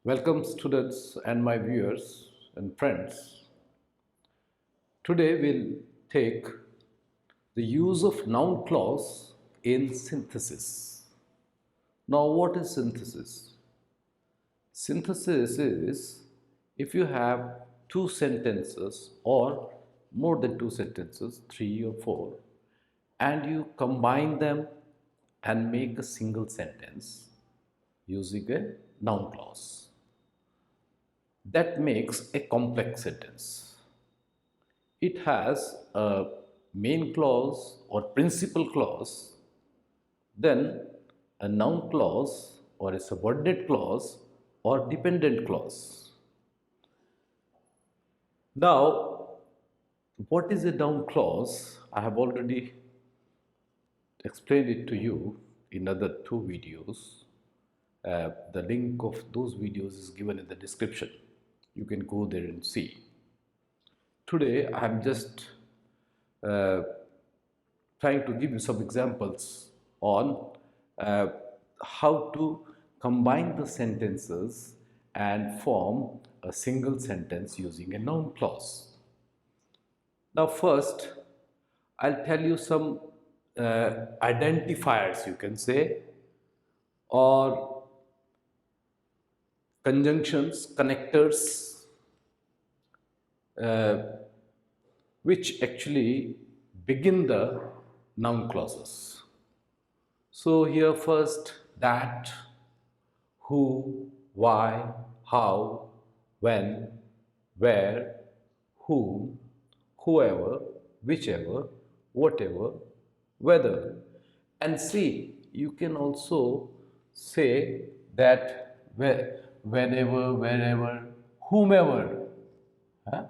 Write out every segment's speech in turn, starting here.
Welcome students and my viewers and friends. Today we'll take the use of noun clause in synthesis. Now what is synthesis? Synthesis is if you have two sentences or more than two sentences, three or four, and you combine them and make a single sentence using a noun clause. That makes a complex sentence. It has a main clause or principal clause, then a noun clause or a subordinate clause or dependent clause. Now, what is a noun clause? I have already explained it to you in other two videos. The link of those videos is given in the description. You can go there and see. Today I am just trying to give you some examples on how to combine the sentences and form a single sentence using a noun clause. Now first I'll tell you some identifiers, you can say, or conjunctions, connectors, which actually begin the noun clauses. So here first, that, who, why, how, when, where, whom, whoever, whichever, whatever, whether. And see, you can also say that whenever, wherever, whomever. Huh?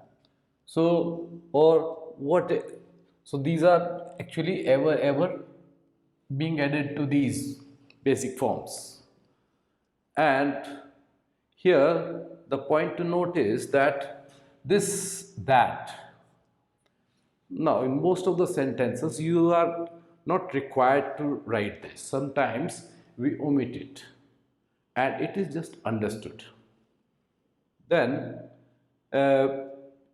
So, or what? So these are actually ever being added to these basic forms. And here the point to note is that this, that. Now in most of the sentences you are not required to write this. Sometimes we omit it and it is just understood. Then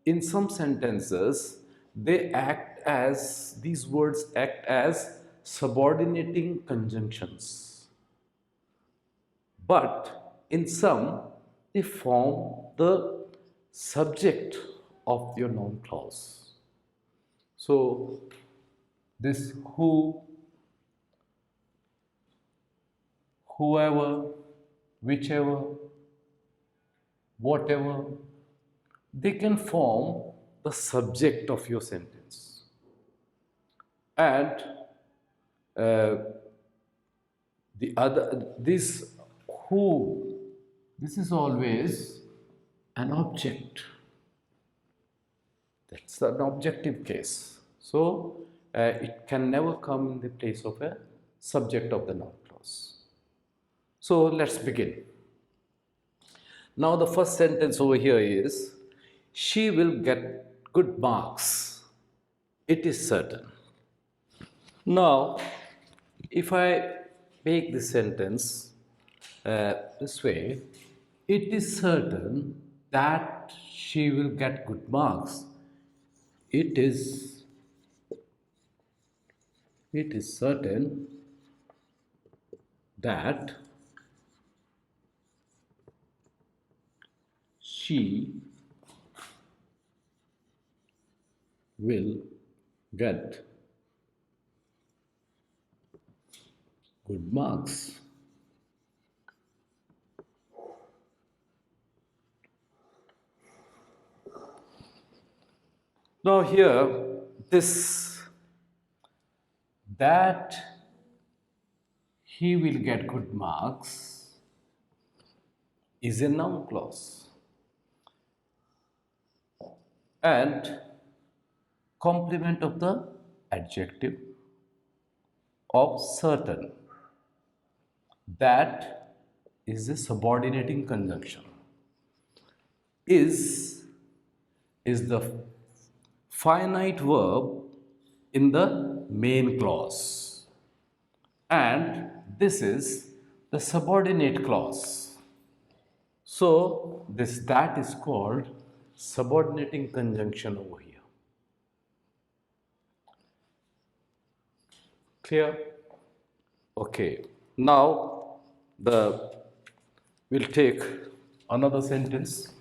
in some sentences these words act as subordinating conjunctions, but in some they form the subject of your noun clause. So this who, whoever, whichever, whatever, they can form the subject of your sentence. And the other, this who, this is always an object. That's an objective case. So it can never come in the place of a subject of the noun clause. So let's begin. Now the first sentence over here is, she will get good marks. It is certain. Now, if I make this sentence this way, it is certain that she will get good marks. It is certain that she will get good marks. Now here, this, that he will get good marks is a noun clause. And complement of the adjective of certain. That is a subordinating conjunction. Is the finite verb in the main clause, and this is the subordinate clause. So this that is called subordinating conjunction over here. Clear? Okay. Now the we'll take another sentence.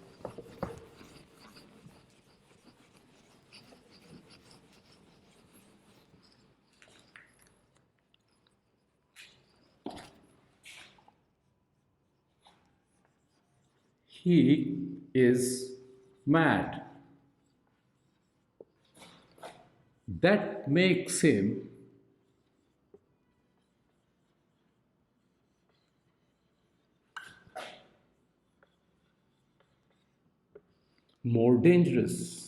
He is mad. That makes him more dangerous.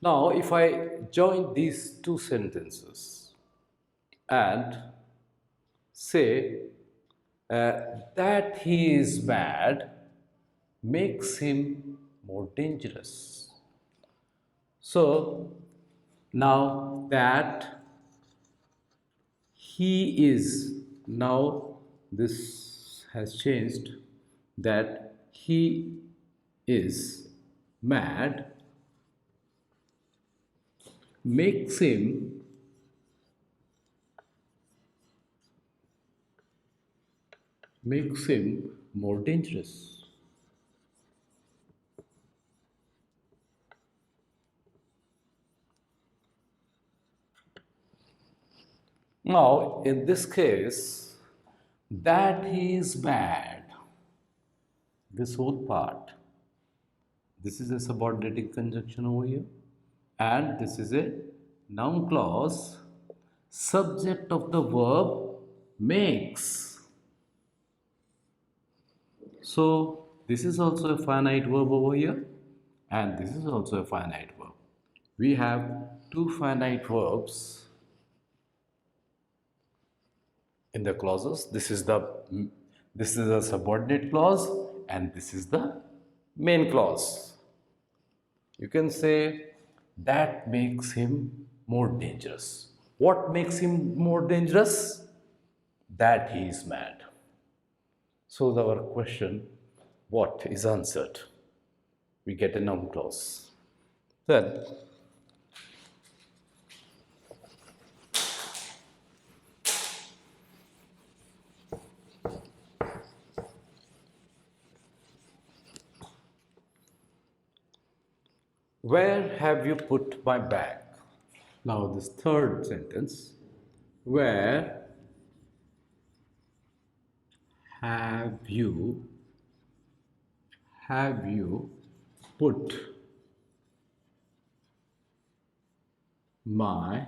Now, if I join these two sentences and say that he is mad makes him more dangerous. So, now that he is, now this has changed, that he is mad makes him more dangerous. Now, in this case, that he is bad, this whole part, this is a subordinating conjunction over here, and this is a noun clause, subject of the verb makes. So, this is also a finite verb over here, and this is also a finite verb. We have two finite verbs in the clauses. This is a subordinate clause and this is the main clause. You can say that makes him more dangerous. What makes him more dangerous? That he is mad. So our question, what is answered? We get a noun clause. Then where have you put my bag? Now this third sentence, where have you put my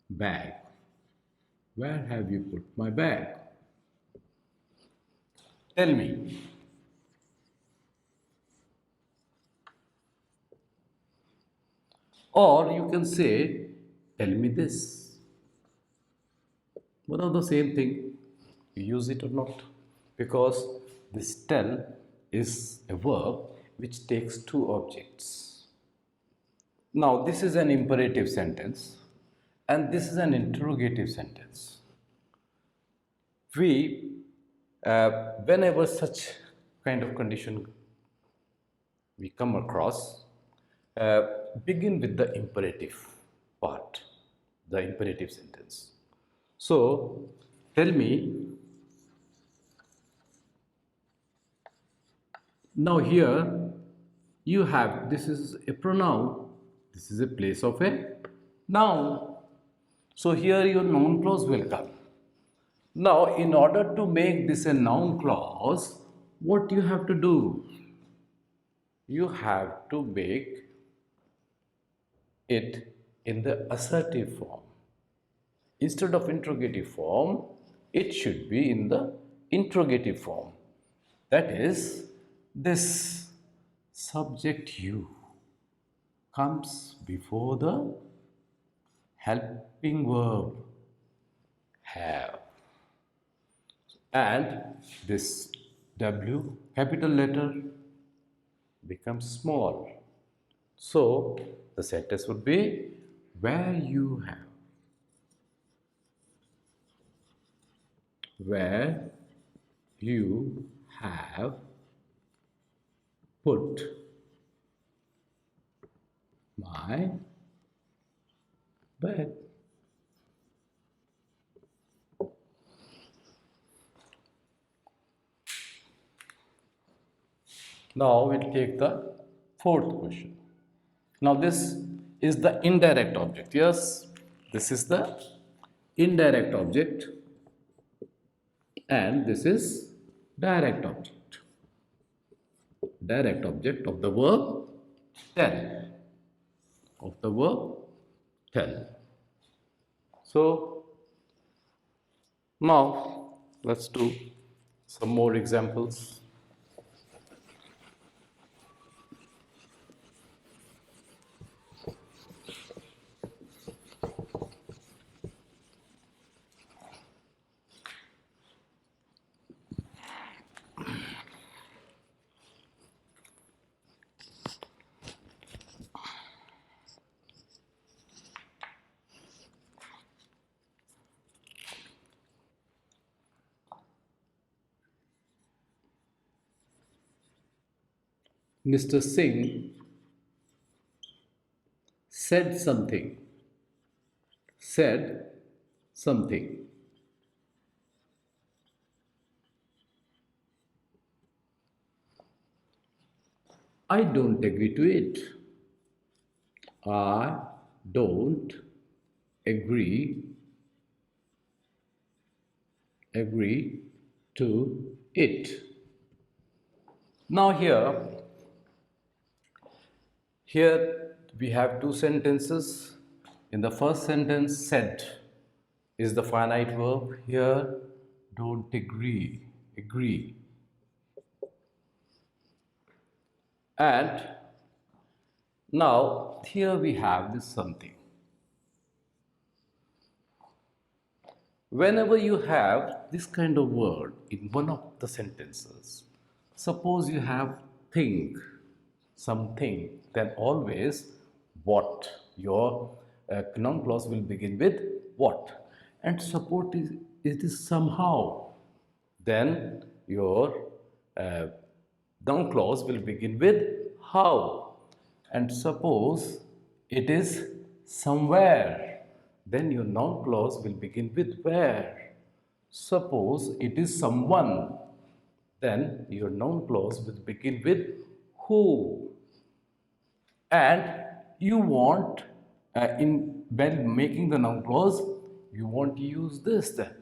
bag? Where have you put my bag? Tell me. Or you can say, tell me this. One of the same thing, you use it or not. Because this tell is a verb which takes two objects. Now, this is an imperative sentence and this is an interrogative sentence. We, whenever such kind of condition we come across, begin with the imperative part, the imperative sentence. So, tell me, now here you have, this is a pronoun, this is a place of a noun. So, here your noun clause will come. Now, in order to make this a noun clause, what you have to do? You have to make it in the assertive form. Instead of interrogative form, it should be in the interrogative form. That is, this subject you comes before the helping verb have. And this W, capital letter, becomes small. So, the sentence would be where you have. Where you have put my bag. Now we'll take the fourth question. Now this is the indirect object. Yes, this is the indirect object and this is direct object. Direct object of the verb tell. Of the verb tell. So now let's do some more examples. Mr. Singh said something. Said something. I don't agree to it. I don't agree to it. Now here we have two sentences. In the first sentence, said is the finite verb. Here, don't agree. And now here we have this something. Whenever you have this kind of word in one of the sentences, suppose you have think, something, then always what. Your noun clause will begin with what. And support is it is somehow, then your noun clause will begin with how. And suppose it is somewhere, then your noun clause will begin with where. Suppose it is someone, then your noun clause will begin with who. And you want, when making the noun clause, you want to use this then.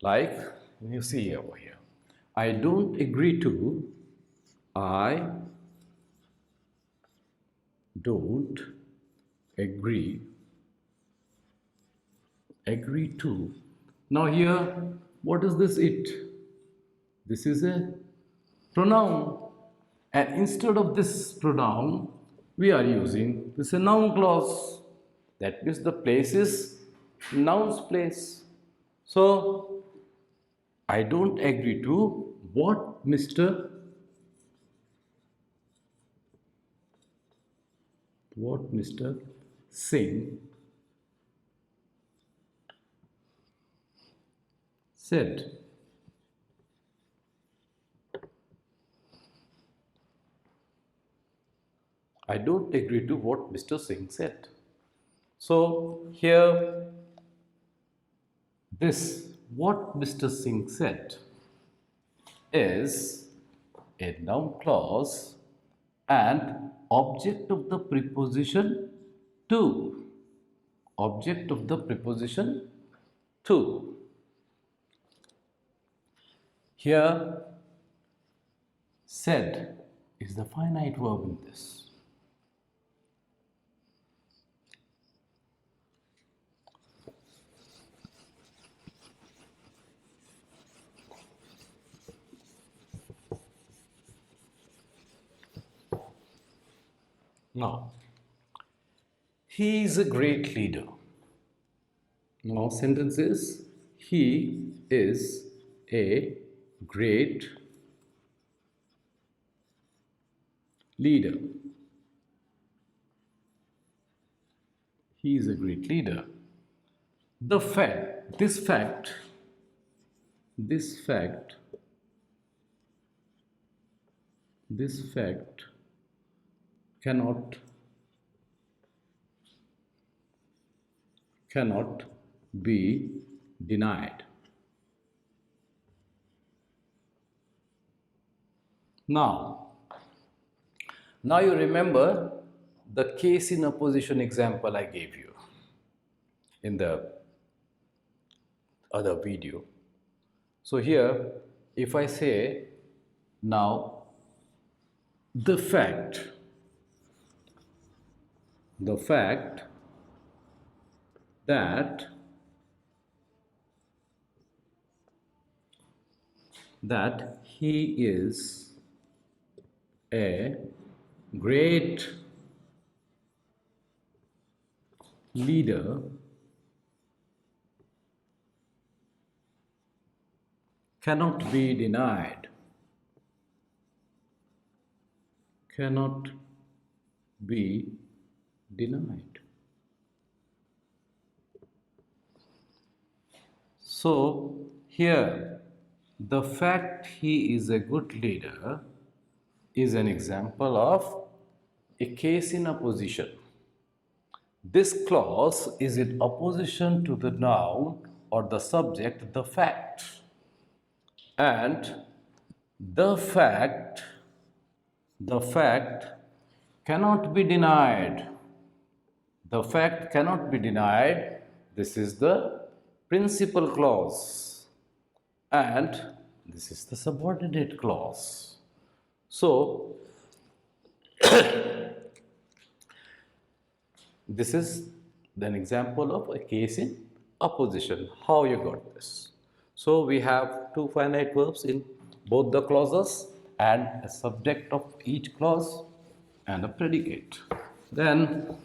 Like you see over here. I don't agree to. I don't agree to. Now here, what is this it? This is a pronoun. And instead of this pronoun, we are using this a noun clause. That means the place is noun's place. So, I don't agree to what Mr. Singh said. I don't agree to what Mr. Singh said. So here, this what Mr. Singh said is a noun clause and object of the preposition to. Object of the preposition to. Here, said is the finite verb in this. Now, he is a great leader. Now, sentence is he is a great leader. He is a great leader. The fact, this fact, this fact, this fact cannot be denied. Now you remember the case in opposition example I gave you in the other video. So here, if I say now the fact that he is a great leader cannot be denied. Cannot be denied. So here, the fact he is a good leader is an example of a case in opposition. This clause is in opposition to the noun or the subject, the fact. And the fact cannot be denied. The fact cannot be denied. This is the principal clause. And this is the subordinate clause. So, this is an example of a case in opposition. How you got this? So, we have two finite verbs in both the clauses and a subject of each clause and a predicate. Then,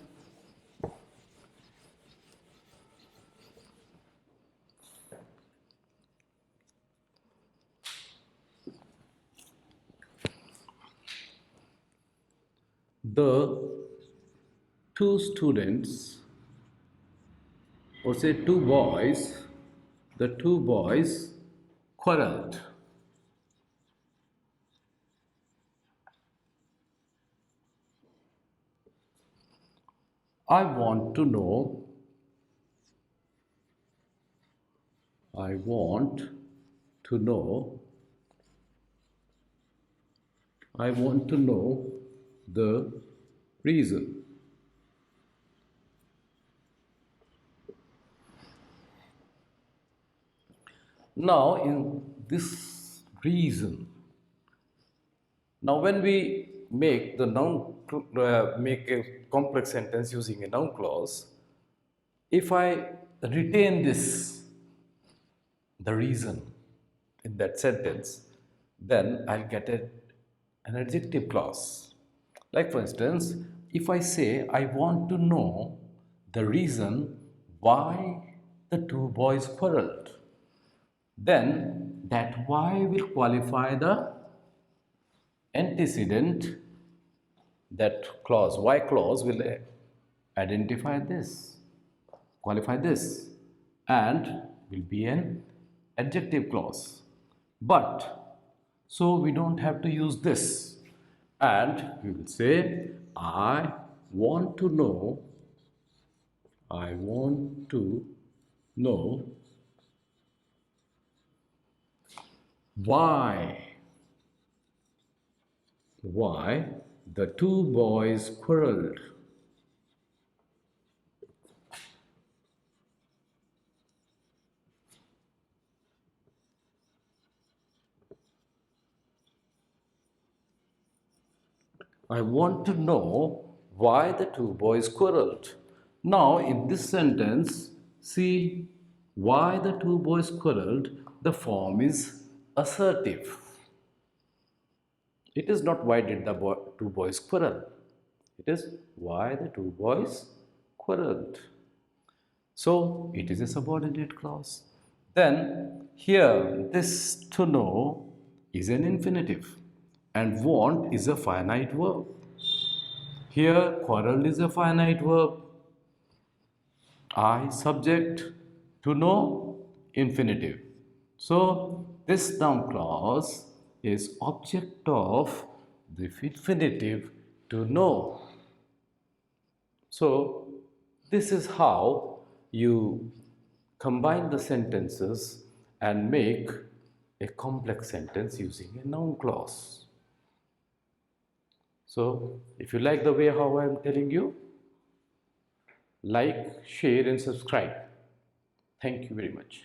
the two students, or say two boys, the two boys quarreled. I want to know the reason. Now, in this reason, now when we make the noun, make a complex sentence using a noun clause, if I retain this, the reason in that sentence, then I'll get an adjective clause. Like for instance, if I say I want to know the reason why the two boys quarreled, then that why will qualify the antecedent. That clause, why clause, will identify this, qualify this, and will be an adjective clause. But so we don't have to use this, and we will say I want to know why the two boys quarreled. I want to know why the two boys quarreled. Now, in this sentence, see, why the two boys quarreled, the form is assertive. It is not why did the two boys quarrel. It is why the two boys quarreled. So, it is a subordinate clause. Then, here, this to know is an infinitive and want is a finite verb. Here, quarrel is a finite verb. I subject to know infinitive. So this noun clause is object of the infinitive to know. So this is how you combine the sentences and make a complex sentence using a noun clause. So if you like the way how I am telling you, like, share and subscribe. Thank you very much.